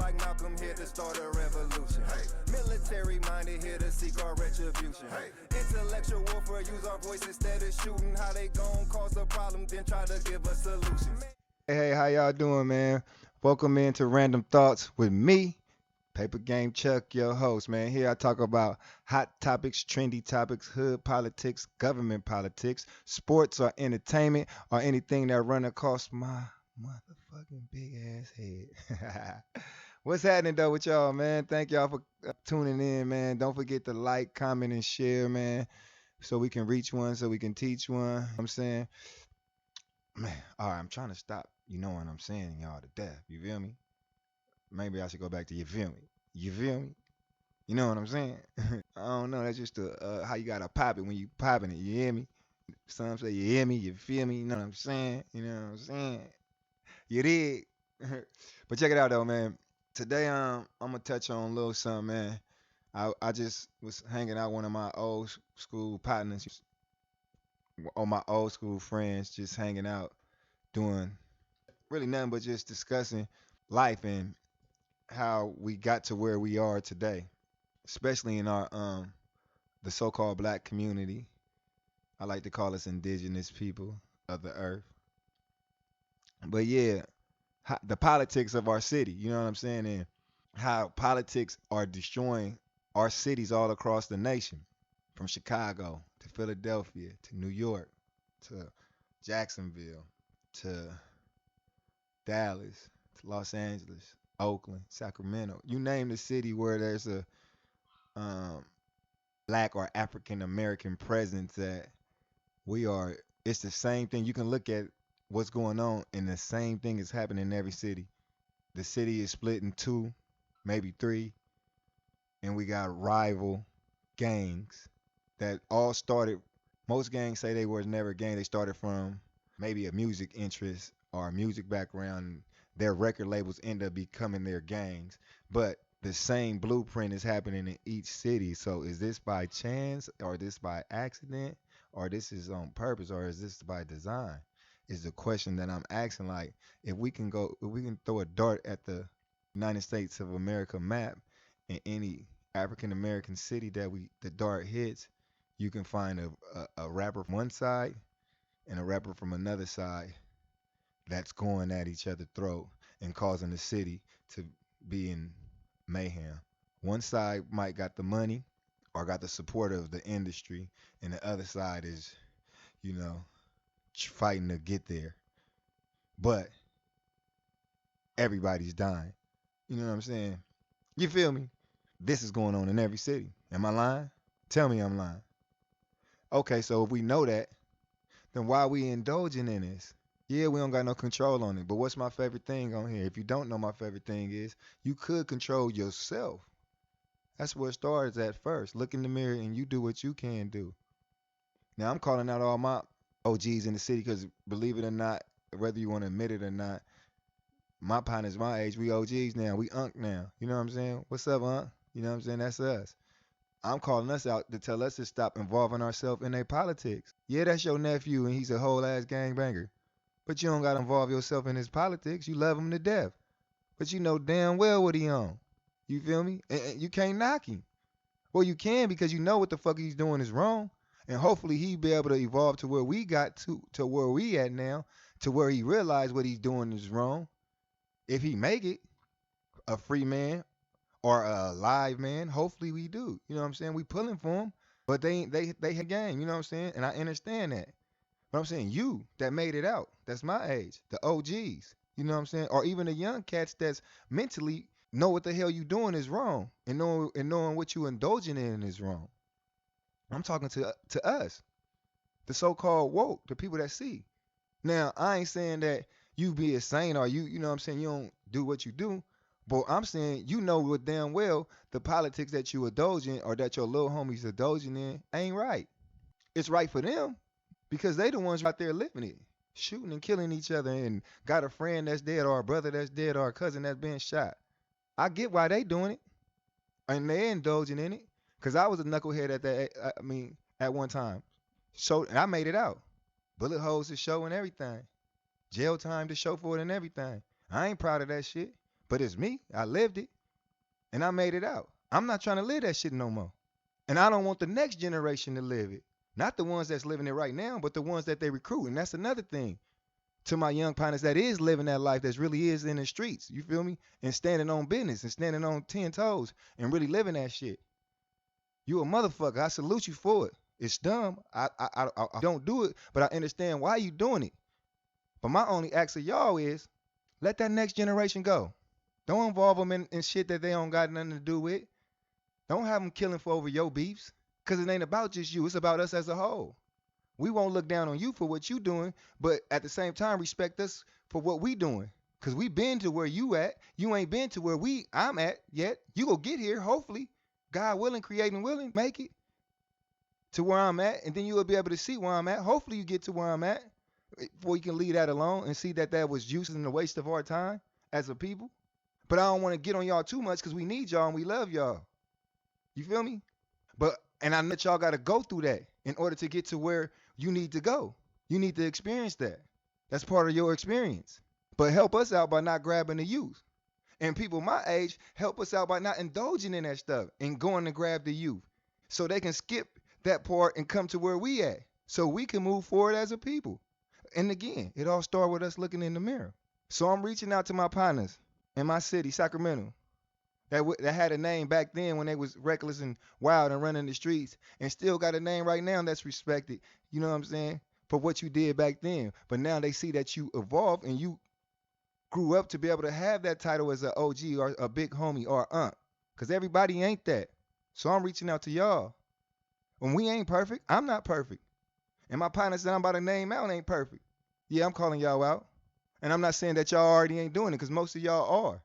like Malcolm here to start a revolution. Military minded here to seek our retribution. Intellectual warfare, use our voice instead of shooting. How they gon' cause a problem, then try to give us solutions. Hey, how y'all doing, man? Welcome into Random Thoughts with me, Paper Game Chuck, your host, man. Here I talk about hot topics, trendy topics, hood politics, government politics, sports or entertainment, or anything that run across my motherfucking big ass head. What's happening though with y'all, man? Thank y'all for tuning in, man. Don't forget to like, comment, and share, man, so we can reach one, so we can teach one. I'm saying, man, all right, I'm trying to stop. You know what I'm saying, y'all, to death. You feel me? Maybe I should go back to you feel me. You feel me? You know what I'm saying? I don't know. That's just how you gotta pop it when you popping it. You hear me? Some say you hear me, you feel me. You know what I'm saying? You know what I'm saying? You did. But check it out though, man. Today I'm gonna touch on a little something, man. I just was hanging out with one of my old school partners, or my old school friends, just hanging out, doing really nothing but just discussing life and how we got to where we are today, especially in our the so-called black community. I like to call us indigenous people of the earth. But yeah, the politics of our city, you know what I'm saying, and how politics are destroying our cities all across the nation, from Chicago to Philadelphia to New York to Jacksonville to Dallas to Los Angeles, Oakland, Sacramento. You name the city where there's a um, black or African American presence, that we are. It's the same thing. You can look at what's going on, and the same thing is happening in every city. The city is split in two, maybe three, and we got rival gangs that all started. Most gangs say they were never gangs. They started from maybe a music interest or a music background. Their record labels end up becoming their gangs, but the same blueprint is happening in each city. So is this by chance, or this by accident, or this is on purpose, or is this by design? Is the question that I'm asking. Like, if we can throw a dart at the United States of America map, in any African American city that the dart hits, you can find a rapper from one side and a rapper from another side that's going at each other's throat and causing the city to be in mayhem. One side might got the money or got the support of the industry, and the other side is, you know, fighting to get there. But everybody's dying. You know what I'm saying? You feel me? This is going on in every city. Am I lying? Tell me I'm lying. Okay, so if we know that, then why are we indulging in this? Yeah, we don't got no control on it. But what's my favorite thing on here? If you don't know, my favorite thing is you could control yourself. That's where it starts at first. Look in the mirror and you do what you can do. Now, I'm calling out all my OGs in the city because, believe it or not, whether you want to admit it or not, my partners my age, we OGs now. We unk now. You know what I'm saying? What's up, unk? You know what I'm saying? That's us. I'm calling us out to tell us to stop involving ourselves in their politics. Yeah, that's your nephew and he's a whole ass gangbanger. But you don't got to involve yourself in his politics. You love him to death. But you know damn well what he on. You feel me? And you can't knock him. Well, you can, because you know what the fuck he's doing is wrong. And hopefully he be able to evolve to where we got to where we at now, to where he realized what he's doing is wrong. If he make it a free man or a live man, hopefully we do. You know what I'm saying? We pulling for him, but they had game. You know what I'm saying? And I understand that. But I'm saying, you that made it out, that's my age, the OGs. You know what I'm saying? Or even the young cats that's mentally know what the hell you doing is wrong, and knowing what you indulging in is wrong. I'm talking to us, the so-called woke, the people that see. Now, I ain't saying that you be a saint, or you know what I'm saying, you don't do what you do. But I'm saying, you know what damn well the politics that you indulge in, or that your little homies indulging in, ain't right. It's right for them because they the ones out there living it, shooting and killing each other, and got a friend that's dead, or a brother that's dead, or a cousin that's been shot. I get why they doing it, and they indulging in it. Cause I was a knucklehead at that. I mean, at one time. So, and I made it out. Bullet holes to show and everything. Jail time to show for it and everything. I ain't proud of that shit. But it's me. I lived it and I made it out. I'm not trying to live that shit no more. And I don't want the next generation to live it. Not the ones that's living it right now, but the ones that they recruit. And that's another thing to my young partners that is living that life that really is in the streets. You feel me? And standing on business and standing on 10 toes and really living that shit. You a motherfucker. I salute you for it. It's dumb. I don't do it, but I understand why you doing it. But my only ask of y'all is let that next generation go. Don't involve them in shit that they don't got nothing to do with. Don't have them killing for over your beefs. Because it ain't about just you. It's about us as a whole. We won't look down on you for what you doing, but at the same time, respect us for what we doing. Because we been to where you at. You ain't been to where I'm at yet. You go get here, hopefully. God willing, creating willing, make it to where I'm at. And then you will be able to see where I'm at. Hopefully you get to where I'm at before you can leave that alone and see that was useless and a waste of our time as a people. But I don't want to get on y'all too much because we need y'all and we love y'all. You feel me? And I know that y'all got to go through that in order to get to where you need to go. You need to experience that. That's part of your experience. But help us out by not grabbing the youth. And people my age, help us out by not indulging in that stuff and going to grab the youth so they can skip that part and come to where we at so we can move forward as a people. And again, it all started with us looking in the mirror. So I'm reaching out to my partners in my city, Sacramento, that had a name back then when they was reckless and wild and running the streets, and still got a name right now that's respected, you know what I'm saying, for what you did back then. But now they see that you evolved and you grew up to be able to have that title as an OG or a big homie or aunt, because everybody ain't that. So I'm reaching out to y'all. When we ain't perfect, I'm not perfect. And my partners that I'm about to name out ain't perfect. Yeah, I'm calling y'all out. And I'm not saying that y'all already ain't doing it, because most of y'all are.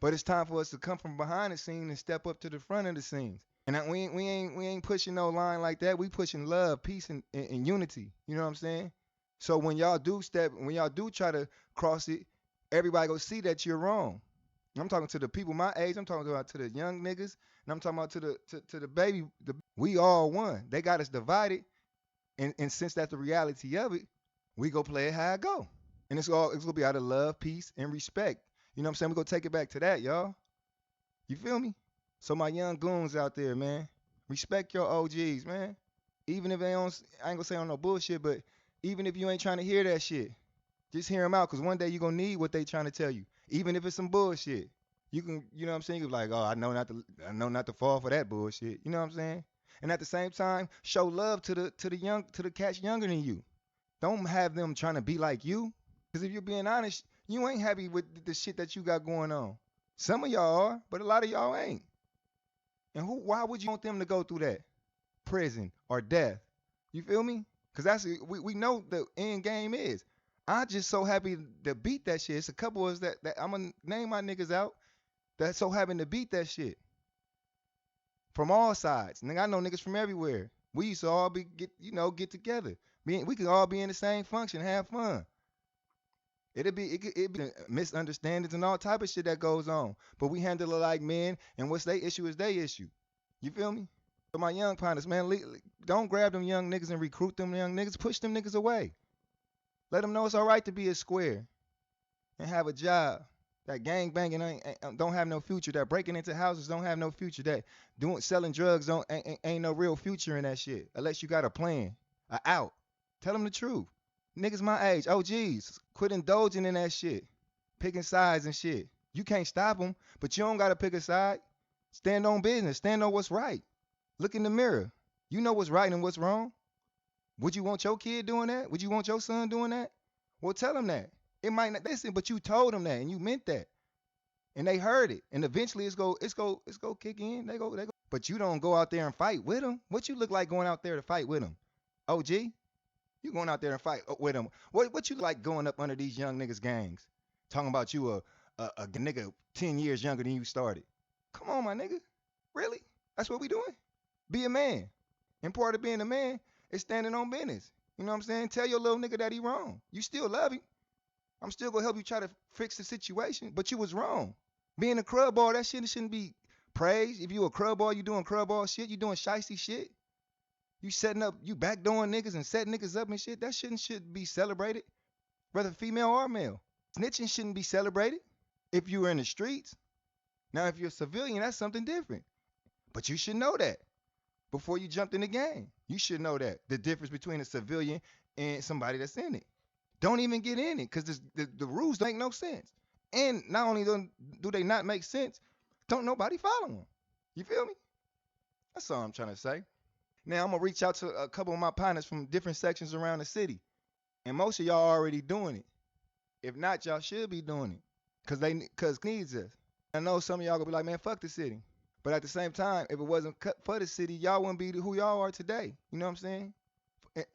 But it's time for us to come from behind the scene and step up to the front of the scenes. And we ain't pushing no line like that. We pushing love, peace, and unity. You know what I'm saying? So when y'all do try to cross it, everybody go see that you're wrong. I'm talking to the people my age. I'm talking about to the young niggas, and I'm talking about to the baby. We all one. They got us divided, and since that's the reality of it, we go play it how it go. And it's gonna be out of love, peace, and respect. You know what I'm saying? We're going to take it back to that, y'all. You feel me? So my young goons out there, man, respect your OGs, man. Even if I ain't going to say on no bullshit, but even if you ain't trying to hear that shit, just hear them out, because one day you're going to need what they trying to tell you. Even if it's some bullshit. You can, you know what I'm saying? You're like, oh, I know not to fall for that bullshit. You know what I'm saying? And at the same time, show love to the cats younger than you. Don't have them trying to be like you. Because if you're being honest, you ain't happy with the shit that you got going on. Some of y'all are, but a lot of y'all ain't. And why would you want them to go through that? Prison or death. You feel me? Because we know the end game is. I'm just so happy to beat that shit. It's a couple of us that I'm going to name my niggas out that's so happy to beat that shit. From all sides. Nigga, I know niggas from everywhere. We used to all get together. We could all be in the same function, have fun. It'd be misunderstandings and all type of shit that goes on. But we handle it like men, and what's their issue is their issue. You feel me? So my young partners, man, don't grab them young niggas and recruit them young niggas. Push them niggas away. Let them know it's all right to be a square and have a job. That gang banging don't have no future. That breaking into houses don't have no future. That selling drugs ain't no real future in that shit. Unless you got a plan, out. Tell them the truth. Niggas my age, OGs, quit indulging in that shit. Picking sides and shit. You can't stop them, but you don't got to pick a side. Stand on business. Stand on what's right. Look in the mirror. You know what's right and what's wrong. Would you want your kid doing that? Would you want your son doing that? Well, tell them that. It might not listen, but you told them that and you meant that. And they heard it. And eventually it's go kick in. They go. But you don't go out there and fight with them. What you look like going out there to fight with them? OG? You going out there and fight with them. What you like going up under these young niggas' gangs? Talking about you a nigga 10 years younger than you started. Come on, my nigga. Really? That's what we doing? Be a man. And part of being a man is standing on business. You know what I'm saying? Tell your little nigga that he wrong. You still love him. I'm still going to help you try to fix the situation, but you was wrong. Being a crud ball, that shit shouldn't be praised. If you a crud ball, you doing crud ball shit. You doing shicey shit. You setting up, you backdooring niggas and setting niggas up and shit. That should be celebrated, whether female or male. Snitching shouldn't be celebrated. if you were in the streets. Now, if you're a civilian, that's something different. But you should know that before you jumped in the game. You should know that the difference between a civilian and somebody that's in it. Don't even get in it because the rules don't make no sense. And not only do they not make sense, don't nobody follow them. You feel me? That's all I'm trying to say. Now I'm gonna reach out to a couple of my partners from different sections around the city, and most of y'all already doing it. If not, y'all should be doing it, cause needs us. I know some of y'all gonna be like, man, fuck the city. But at the same time, if it wasn't cut for the city, y'all wouldn't be who y'all are today. You know what I'm saying?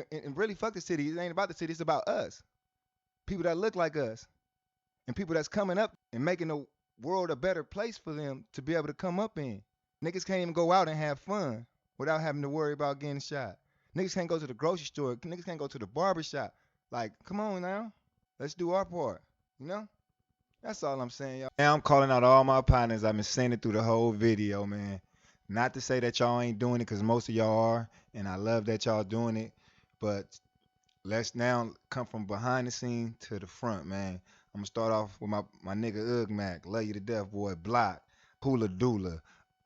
And really, fuck the city. It ain't about the city. It's about us. People that look like us, and people that's coming up and making the world a better place for them to be able to come up in. Niggas can't even go out and have fun without having to worry about getting shot. Niggas can't go to the grocery store. Niggas can't go to the barber shop. Like, come on now. Let's do our part. You know? That's all I'm saying, y'all. Now I'm calling out all my partners. I've been saying it through the whole video, man. Not to say that y'all ain't doing it, because most of y'all are, and I love that y'all doing it. But let's now come from behind the scene to the front, man. I'm gonna start off with my nigga Ugg Mac, love you to death, boy. Block, Hula Dula,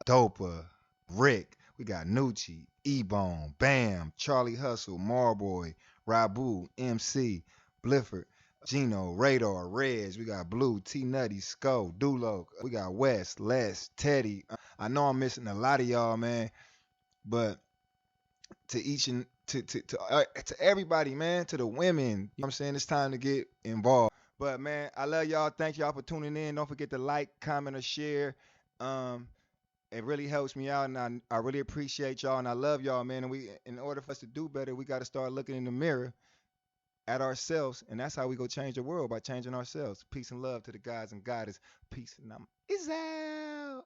Dopa, Rick. We got Nucci, E-Bone, Bam, Charlie Hustle, Marboy, Rabu, MC, Blifford, Gino, Radar, Reds. We got Blue, T Nutty, Sco, Dulo. We got West, Les, Teddy. I know I'm missing a lot of y'all, man, but to each and to everybody, man, to the women, you know what I'm saying? It's time to get involved. But man, I love y'all. Thank y'all for tuning in. Don't forget to like, comment, or share. Um, it really helps me out, and I really appreciate y'all, and I love y'all, man. And in order for us to do better, we got to start looking in the mirror at ourselves, and that's how we go change the world, by changing ourselves. Peace and love to the guys and goddess. Peace and I'm is out.